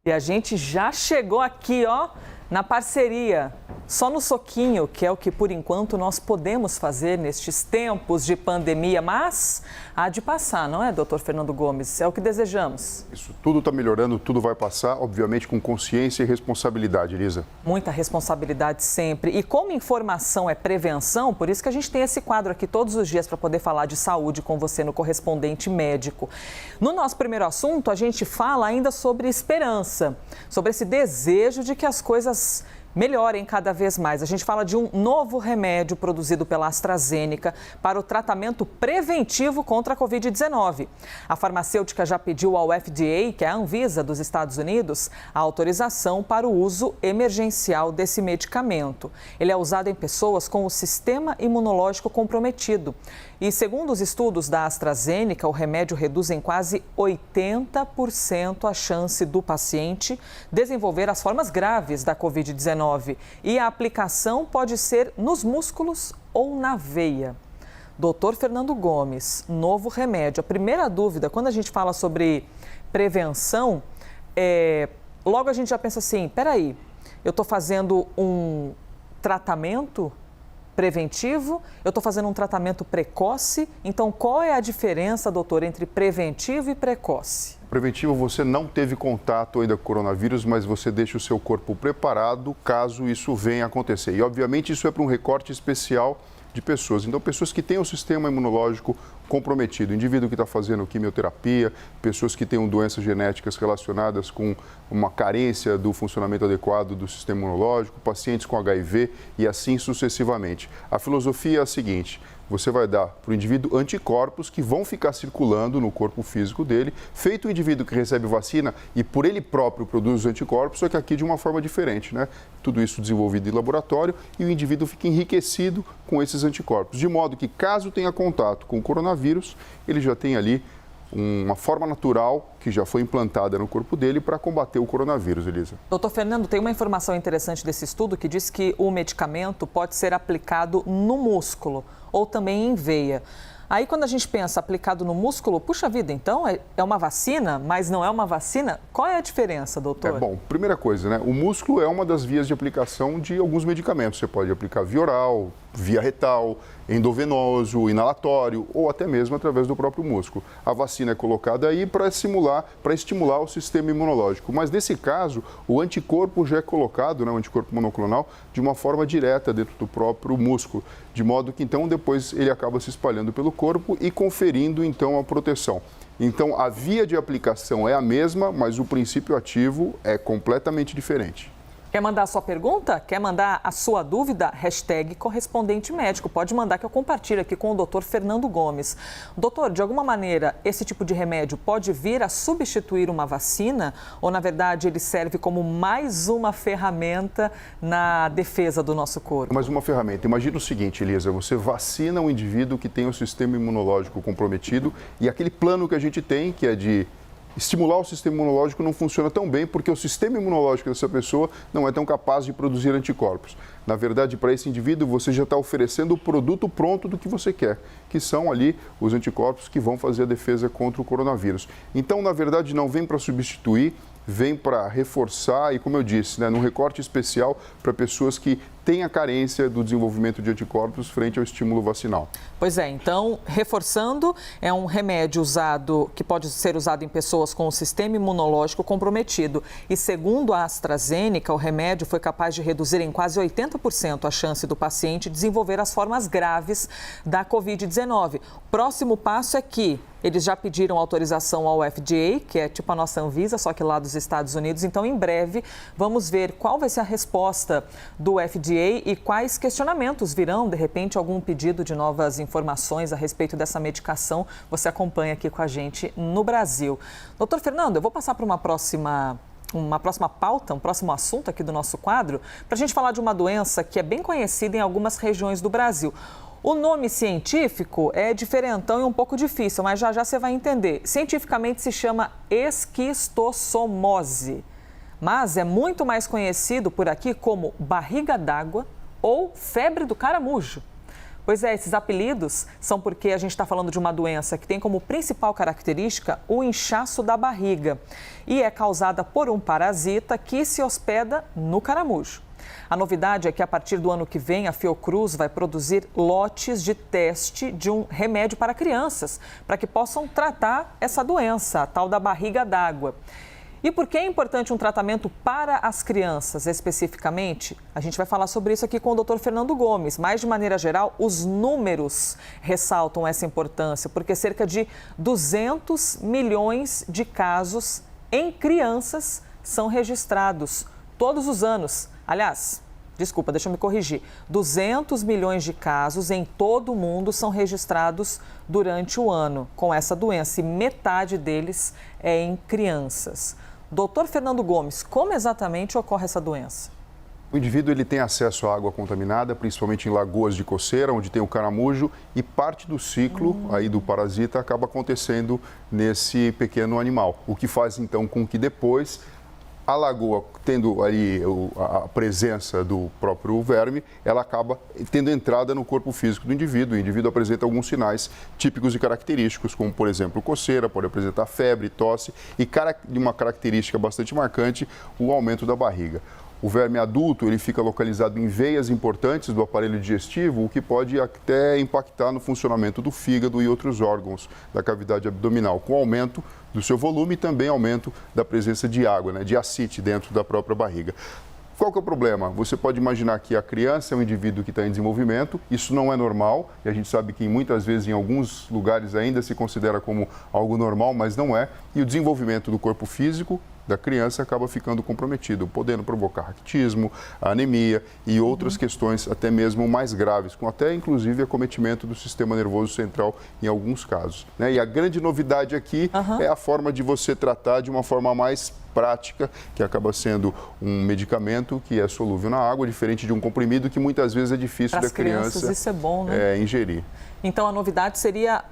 E a gente já chegou aqui, ó, na parceria, só no soquinho, que é o que por enquanto nós podemos fazer nestes tempos de pandemia, mas há de passar, não é, doutor Fernando Gomes? É o que desejamos. Isso, tudo está melhorando, tudo vai passar, obviamente com consciência e responsabilidade, Elisa. Muita responsabilidade sempre. E como informação é prevenção, por isso que a gente tem esse quadro aqui todos os dias para poder falar de saúde com você no Correspondente Médico. No nosso primeiro assunto, a gente fala ainda sobre esperança, sobre esse desejo de que as coisas melhorem cada vez mais. A gente fala de um novo remédio produzido pela AstraZeneca para o tratamento preventivo contra a Covid-19. A farmacêutica já pediu ao FDA, que é a Anvisa dos Estados Unidos, a autorização para o uso emergencial desse medicamento. Ele é usado em pessoas com o sistema imunológico comprometido. E segundo os estudos da AstraZeneca, o remédio reduz em quase 80% a chance do paciente desenvolver as formas graves da Covid-19. E a aplicação pode ser nos músculos ou na veia. Doutor Fernando Gomes, novo remédio. A primeira dúvida, quando a gente fala sobre prevenção, logo a gente já pensa assim, peraí, eu estou fazendo um tratamento preventivo, eu estou fazendo um tratamento precoce, então qual é a diferença, doutor, entre preventivo e precoce? Preventivo, você não teve contato ainda com o coronavírus, mas você deixa o seu corpo preparado caso isso venha a acontecer. E, obviamente, isso é para um recorte especial de pessoas. Então, pessoas que têm o sistema imunológico comprometido, indivíduo que está fazendo quimioterapia, pessoas que têm doenças genéticas relacionadas com uma carência do funcionamento adequado do sistema imunológico, pacientes com HIV e assim sucessivamente. A filosofia é a seguinte: você vai dar para o indivíduo anticorpos que vão ficar circulando no corpo físico dele, feito o indivíduo que recebe vacina e por ele próprio produz os anticorpos, só que aqui de uma forma diferente, né? Tudo isso desenvolvido em laboratório e o indivíduo fica enriquecido com esses anticorpos, de modo que caso tenha contato com o coronavírus, ele já tem ali uma forma natural que já foi implantada no corpo dele para combater o coronavírus, Elisa. Doutor Fernando, tem uma informação interessante desse estudo que diz que o medicamento pode ser aplicado no músculo ou também em veia. Aí, quando a gente pensa aplicado no músculo, puxa vida, então é uma vacina, mas não é uma vacina? Qual é a diferença, doutor? Bom, primeira coisa, né? O músculo é uma das vias de aplicação de alguns medicamentos. Você pode aplicar via oral, via retal, endovenoso, inalatório ou até mesmo através do próprio músculo. A vacina é colocada aí para estimular o sistema imunológico. Mas nesse caso, o anticorpo já é colocado, né, o anticorpo monoclonal, de uma forma direta dentro do próprio músculo, de modo que então depois ele acaba se espalhando pelo corpo e conferindo então a proteção. Então a via de aplicação é a mesma, mas o princípio ativo é completamente diferente. Quer mandar a sua pergunta? Quer mandar a sua dúvida? Hashtag Correspondente Médico. Pode mandar que eu compartilho aqui com o doutor Fernando Gomes. Doutor, de alguma maneira, esse tipo de remédio pode vir a substituir uma vacina? Ou, na verdade, ele serve como mais uma ferramenta na defesa do nosso corpo? Mais uma ferramenta. Imagina o seguinte, Elisa, você vacina um indivíduo que tem o sistema imunológico comprometido e aquele plano que a gente tem, que é de estimular o sistema imunológico, não funciona tão bem porque o sistema imunológico dessa pessoa não é tão capaz de produzir anticorpos. Na verdade, para esse indivíduo, você já está oferecendo o produto pronto do que você quer, que são ali os anticorpos que vão fazer a defesa contra o coronavírus. Então, na verdade, não vem para substituir, vem para reforçar e, como eu disse, né, num recorte especial para pessoas que têm a carência do desenvolvimento de anticorpos frente ao estímulo vacinal. Pois é, então, reforçando, é um remédio que pode ser usado em pessoas com o sistema imunológico comprometido. E segundo a AstraZeneca, o remédio foi capaz de reduzir em quase 80% a chance do paciente desenvolver as formas graves da Covid-19. Próximo passo é que eles já pediram autorização ao FDA, que é tipo a nossa Anvisa, só que lá dos Estados Unidos. Então, em breve, vamos ver qual vai ser a resposta do FDA e quais questionamentos virão, de repente, algum pedido de novas informações a respeito dessa medicação. Você acompanha aqui com a gente no Brasil. Doutor Fernando, eu vou passar para uma próxima pauta, um próximo assunto aqui do nosso quadro, para a gente falar de uma doença que é bem conhecida em algumas regiões do Brasil. O nome científico é diferentão e um pouco difícil, mas já você vai entender. Cientificamente se chama esquistossomose, mas é muito mais conhecido por aqui como barriga d'água ou febre do caramujo. Pois é, esses apelidos são porque a gente está falando de uma doença que tem como principal característica o inchaço da barriga e é causada por um parasita que se hospeda no caramujo. A novidade é que a partir do ano que vem a Fiocruz vai produzir lotes de teste de um remédio para crianças, para que possam tratar essa doença, a tal da barriga d'água. E por que é importante um tratamento para as crianças especificamente? A gente vai falar sobre isso aqui com o Dr. Fernando Gomes, mas de maneira geral, os números ressaltam essa importância, porque cerca de 200 milhões de casos em crianças são registrados todos os anos. Aliás, desculpa, deixa eu me corrigir. 200 milhões de casos em todo o mundo são registrados durante o ano com essa doença e metade deles é em crianças. Doutor Fernando Gomes, como exatamente ocorre essa doença? O indivíduo ele tem acesso à água contaminada, principalmente em lagoas de coceira, onde tem o caramujo, e parte do ciclo aí do parasita acaba acontecendo nesse pequeno animal. O que faz então com que depois a lagoa, tendo ali a presença do próprio verme, ela acaba tendo entrada no corpo físico do indivíduo. O indivíduo apresenta alguns sinais típicos e característicos, como, por exemplo, coceira, pode apresentar febre, tosse e de uma característica bastante marcante, o aumento da barriga. O verme adulto ele fica localizado em veias importantes do aparelho digestivo, o que pode até impactar no funcionamento do fígado e outros órgãos da cavidade abdominal, com aumento do seu volume e também aumento da presença de água, de ascite dentro da própria barriga. Qual que é o problema? Você pode imaginar que a criança é um indivíduo que está em desenvolvimento, isso não é normal, e a gente sabe que muitas vezes em alguns lugares ainda se considera como algo normal, mas não é, e o desenvolvimento do corpo físico da criança acaba ficando comprometido, podendo provocar raquitismo, anemia e outras questões até mesmo mais graves, com até inclusive acometimento do sistema nervoso central em alguns casos. E a grande novidade aqui é a forma de você tratar de uma forma mais prática, que acaba sendo um medicamento que é solúvel na água, diferente de um comprimido que muitas vezes é difícil da criança isso é bom, né? Ingerir. Então, a novidade seria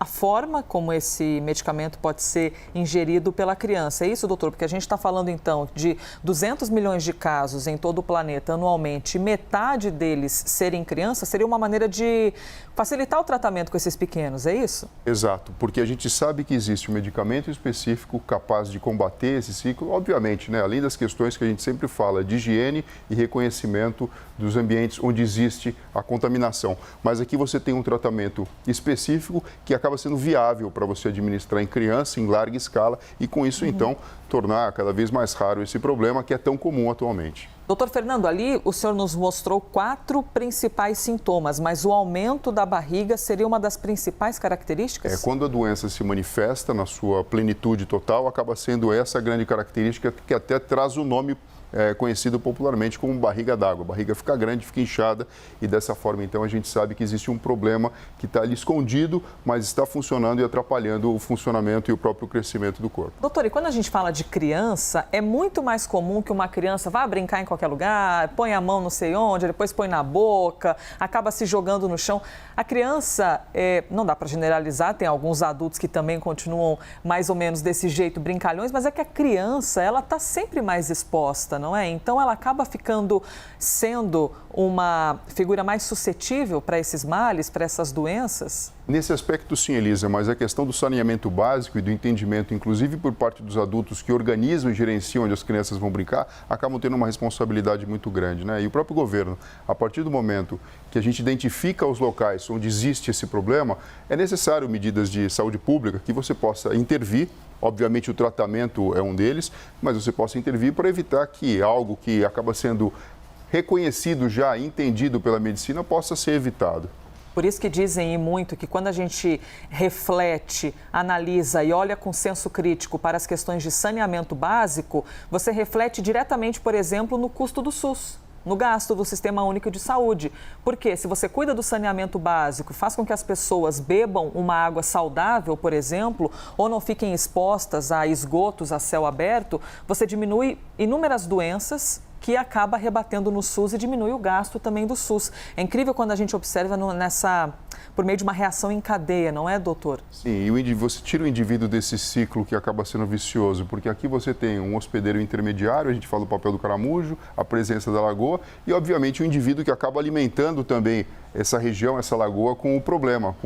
a forma como esse medicamento pode ser ingerido pela criança. É isso, doutor? Porque a gente está falando, então, de 200 milhões de casos em todo o planeta anualmente, metade deles serem crianças, seria uma maneira de facilitar o tratamento com esses pequenos, é isso? Exato, porque a gente sabe que existe um medicamento específico capaz de combater esse ciclo, obviamente, além das questões que a gente sempre fala de higiene e reconhecimento dos ambientes onde existe a contaminação. Mas aqui você tem um tratamento específico que acaba sendo viável para você administrar em criança, em larga escala, e com isso, então, tornar cada vez mais raro esse problema que é tão comum atualmente. Doutor Fernando, ali o senhor nos mostrou 4 principais sintomas, mas o aumento da barriga seria uma das principais características? Quando a doença se manifesta na sua plenitude total, acaba sendo essa a grande característica que até traz o nome conhecido popularmente como barriga d'água. A barriga fica grande, fica inchada e dessa forma, então, a gente sabe que existe um problema que está ali escondido, mas está funcionando e atrapalhando o funcionamento e o próprio crescimento do corpo. Doutor, e quando a gente fala de criança, é muito mais comum que uma criança vá brincar em qualquer lugar, põe a mão não sei onde, depois põe na boca, acaba se jogando no chão. A criança, não dá para generalizar, tem alguns adultos que também continuam mais ou menos desse jeito, brincalhões, mas é que a criança, ela está sempre mais exposta, não é? Então, ela acaba sendo uma figura mais suscetível para esses males, para essas doenças? Nesse aspecto, sim, Elisa, mas a questão do saneamento básico e do entendimento, inclusive por parte dos adultos que organizam e gerenciam onde as crianças vão brincar, acabam tendo uma responsabilidade muito grande, E o próprio governo, a partir do momento que a gente identifica os locais onde existe esse problema, é necessário medidas de saúde pública que você possa intervir. Obviamente, o tratamento é um deles, mas você possa intervir para evitar que algo que acaba sendo reconhecido já, entendido pela medicina, possa ser evitado. Por isso que dizem e muito que quando a gente reflete, analisa e olha com senso crítico para as questões de saneamento básico, você reflete diretamente, por exemplo, no custo do SUS, no gasto do Sistema Único de Saúde. Porque se você cuida do saneamento básico, faz com que as pessoas bebam uma água saudável, por exemplo, ou não fiquem expostas a esgotos a céu aberto, você diminui inúmeras doenças que acaba rebatendo no SUS e diminui o gasto também do SUS. É incrível quando a gente observa por meio de uma reação em cadeia, não é, doutor? Sim, e você tira o indivíduo desse ciclo que acaba sendo vicioso, porque aqui você tem um hospedeiro intermediário, a gente fala do papel do caramujo, a presença da lagoa e, obviamente, o indivíduo que acaba alimentando também essa região, essa lagoa com o problema,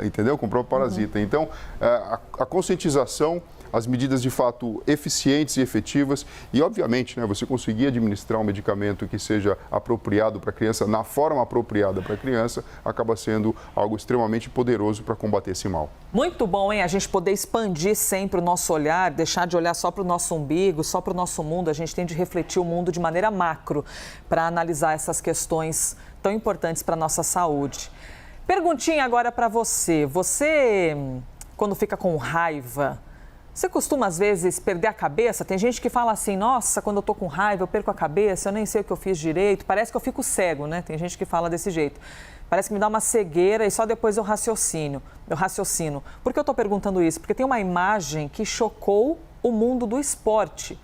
entendeu? Com o próprio parasita. Então, a conscientização, as medidas de fato eficientes e efetivas e, obviamente, né, você conseguir administrar um medicamento que seja apropriado para a criança, na forma apropriada para a criança, acaba sendo algo extremamente poderoso para combater esse mal. Muito bom, hein? A gente poder expandir sempre o nosso olhar, deixar de olhar só para o nosso umbigo, só para o nosso mundo. A gente tem de refletir o mundo de maneira macro para analisar essas questões tão importantes para a nossa saúde. Perguntinha agora para você. Você, quando fica com raiva, você costuma, às vezes, perder a cabeça? Tem gente que fala assim, nossa, quando eu tô com raiva, eu perco a cabeça, eu nem sei o que eu fiz direito, parece que eu fico cego, né? Tem gente que fala desse jeito. Parece que me dá uma cegueira e só depois eu raciocino. Por que eu tô perguntando isso? Porque tem uma imagem que chocou o mundo do esporte.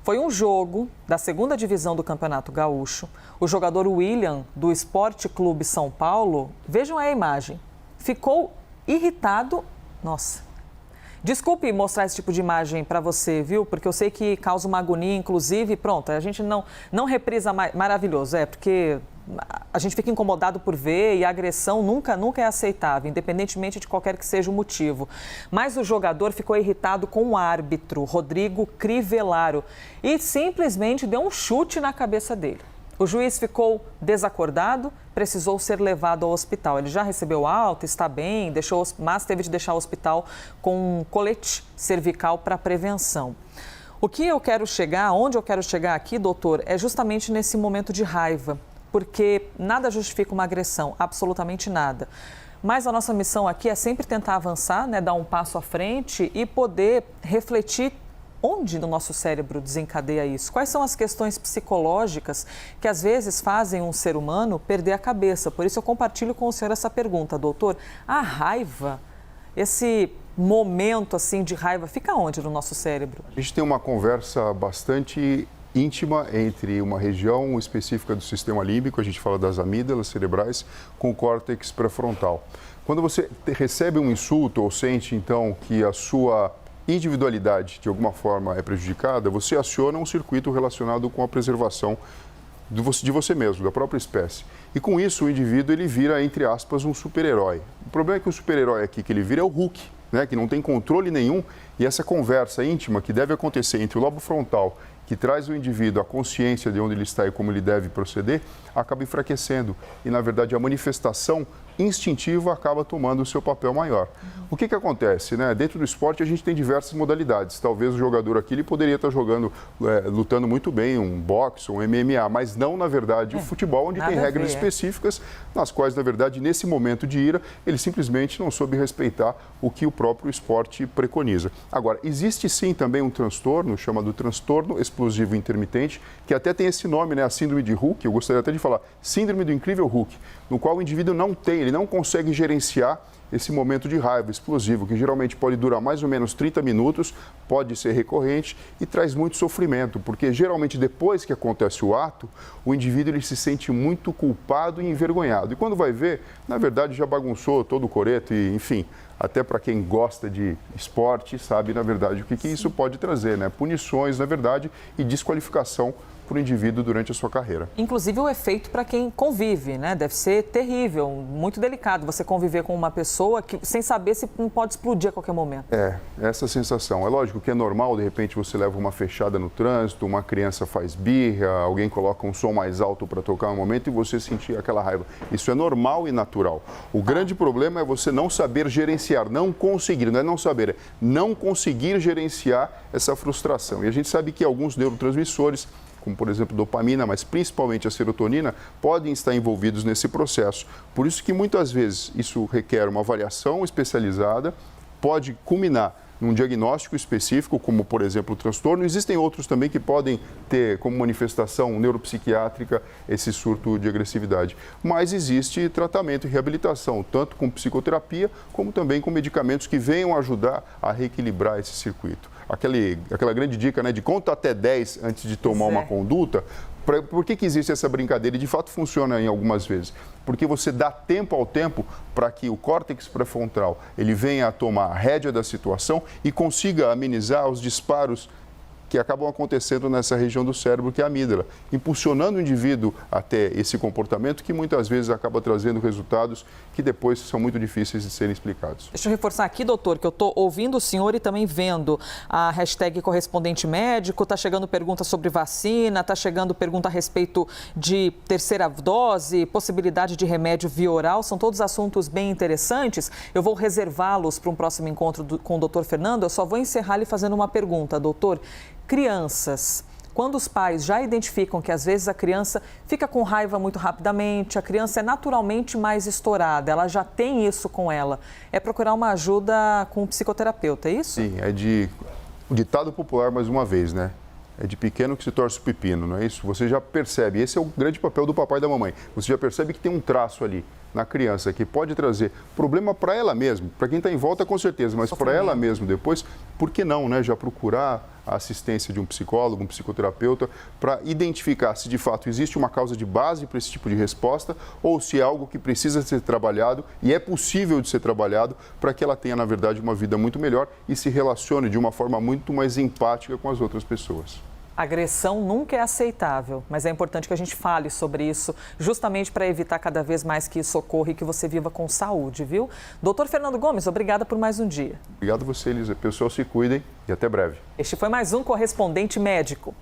Foi um jogo da 2ª divisão do Campeonato Gaúcho. O jogador William, do Esporte Clube São Paulo, vejam a imagem, ficou irritado, nossa. Desculpe mostrar esse tipo de imagem para você, viu? Porque eu sei que causa uma agonia, inclusive, pronto, a gente não reprisa maravilhoso, porque a gente fica incomodado por ver e a agressão nunca é aceitável, independentemente de qualquer que seja o motivo. Mas o jogador ficou irritado com o árbitro, Rodrigo Crivellaro, e simplesmente deu um chute na cabeça dele. O juiz ficou desacordado, precisou ser levado ao hospital. Ele já recebeu alta, está bem, mas teve de deixar o hospital com um colete cervical para prevenção. Onde eu quero chegar aqui, doutor, é justamente nesse momento de raiva, porque nada justifica uma agressão, absolutamente nada. Mas a nossa missão aqui é sempre tentar avançar, né, dar um passo à frente e poder refletir onde no nosso cérebro desencadeia isso? Quais são as questões psicológicas que às vezes fazem um ser humano perder a cabeça? Por isso eu compartilho com o senhor essa pergunta, doutor. A raiva, esse momento assim de raiva, fica onde no nosso cérebro? A gente tem uma conversa bastante íntima entre uma região específica do sistema límbico, a gente fala das amígdalas cerebrais, com o córtex pré-frontal. Quando você recebe um insulto ou sente então que a sua individualidade de alguma forma é prejudicada, você aciona um circuito relacionado com a preservação de você mesmo, da própria espécie. E com isso o indivíduo ele vira, entre aspas, um super-herói. O problema é que o super-herói aqui que ele vira é o Hulk, né, que não tem controle nenhum, e essa conversa íntima que deve acontecer entre o lobo frontal, que traz o indivíduo a consciência de onde ele está e como ele deve proceder, acaba enfraquecendo. E, na verdade, a manifestação instintiva acaba tomando o seu papel maior. O que acontece, né? Dentro do esporte a gente tem diversas modalidades. Talvez o jogador aqui ele poderia estar jogando, lutando muito bem, um boxe, um MMA, mas não, na verdade, o futebol, onde tem regras específicas, nas quais, na verdade, nesse momento de ira, ele simplesmente não soube respeitar o que o próprio esporte preconiza. Agora, existe sim também um transtorno, chamado transtorno explosivo intermitente, que até tem esse nome, né? A síndrome de Hulk, eu gostaria até de falar, síndrome do incrível Hulk, no qual o indivíduo ele não consegue gerenciar esse momento de raiva explosivo, que geralmente pode durar mais ou menos 30 minutos, pode ser recorrente e traz muito sofrimento, porque geralmente depois que acontece o ato, o indivíduo ele se sente muito culpado e envergonhado. E quando vai ver, na verdade já bagunçou todo o coreto e, enfim, até para quem gosta de esporte, sabe, na verdade, o que isso pode trazer, né? Punições, na verdade, e desqualificação para o indivíduo durante a sua carreira. Inclusive o efeito para quem convive, né? Deve ser terrível, muito delicado você conviver com uma pessoa que, sem saber se não pode explodir a qualquer momento. Essa sensação. É lógico que é normal, de repente você leva uma fechada no trânsito, uma criança faz birra, alguém coloca um som mais alto para tocar um momento e você sentir aquela raiva. Isso é normal e natural. O grande problema é você não saber gerenciar, não conseguir, não é não saber, é não conseguir gerenciar essa frustração. E a gente sabe que alguns neurotransmissores, como por exemplo dopamina, mas principalmente a serotonina, podem estar envolvidos nesse processo. Por isso que muitas vezes isso requer uma avaliação especializada, pode culminar num diagnóstico específico, como por exemplo o transtorno. Existem outros também que podem ter como manifestação neuropsiquiátrica esse surto de agressividade. Mas existe tratamento e reabilitação, tanto com psicoterapia, como também com medicamentos que venham ajudar a reequilibrar esse circuito. Aquela grande dica, né, de conta até 10 antes de tomar uma conduta, Por que existe essa brincadeira? E de fato funciona em algumas vezes. Porque você dá tempo ao tempo para que o córtex pré-frontal ele venha a tomar a rédea da situação e consiga amenizar os disparos que acabam acontecendo nessa região do cérebro, que é a amígdala, impulsionando o indivíduo até esse comportamento que muitas vezes acaba trazendo resultados que depois são muito difíceis de serem explicados. Deixa eu reforçar aqui, doutor, que eu estou ouvindo o senhor e também vendo a hashtag correspondente médico, está chegando pergunta sobre vacina, está chegando pergunta a respeito de terceira dose, possibilidade de remédio via oral, são todos assuntos bem interessantes. Eu vou reservá-los para um próximo encontro com o doutor Fernando, eu só vou encerrar lhe fazendo uma pergunta, doutor. Crianças, quando os pais já identificam que às vezes a criança fica com raiva muito rapidamente, a criança é naturalmente mais estourada, ela já tem isso com ela, é procurar uma ajuda com um psicoterapeuta, é isso? Sim, o ditado popular mais uma vez, né? É de pequeno que se torce o pepino, não é isso? Você já percebe, esse é o grande papel do papai e da mamãe, você já percebe que tem um traço ali na criança que pode trazer problema para ela mesma, para quem está em volta com certeza, mas para ela mesma depois, por que não, né? Já procurar a assistência de um psicólogo, um psicoterapeuta, para identificar se de fato existe uma causa de base para esse tipo de resposta ou se é algo que precisa ser trabalhado e é possível de ser trabalhado para que ela tenha, na verdade, uma vida muito melhor e se relacione de uma forma muito mais empática com as outras pessoas. Agressão nunca é aceitável, mas é importante que a gente fale sobre isso, justamente para evitar cada vez mais que isso ocorra e que você viva com saúde, viu? Doutor Fernando Gomes, obrigada por mais um dia. Obrigado a você, Elisa. Pessoal, se cuidem e até breve. Este foi mais um Correspondente Médico.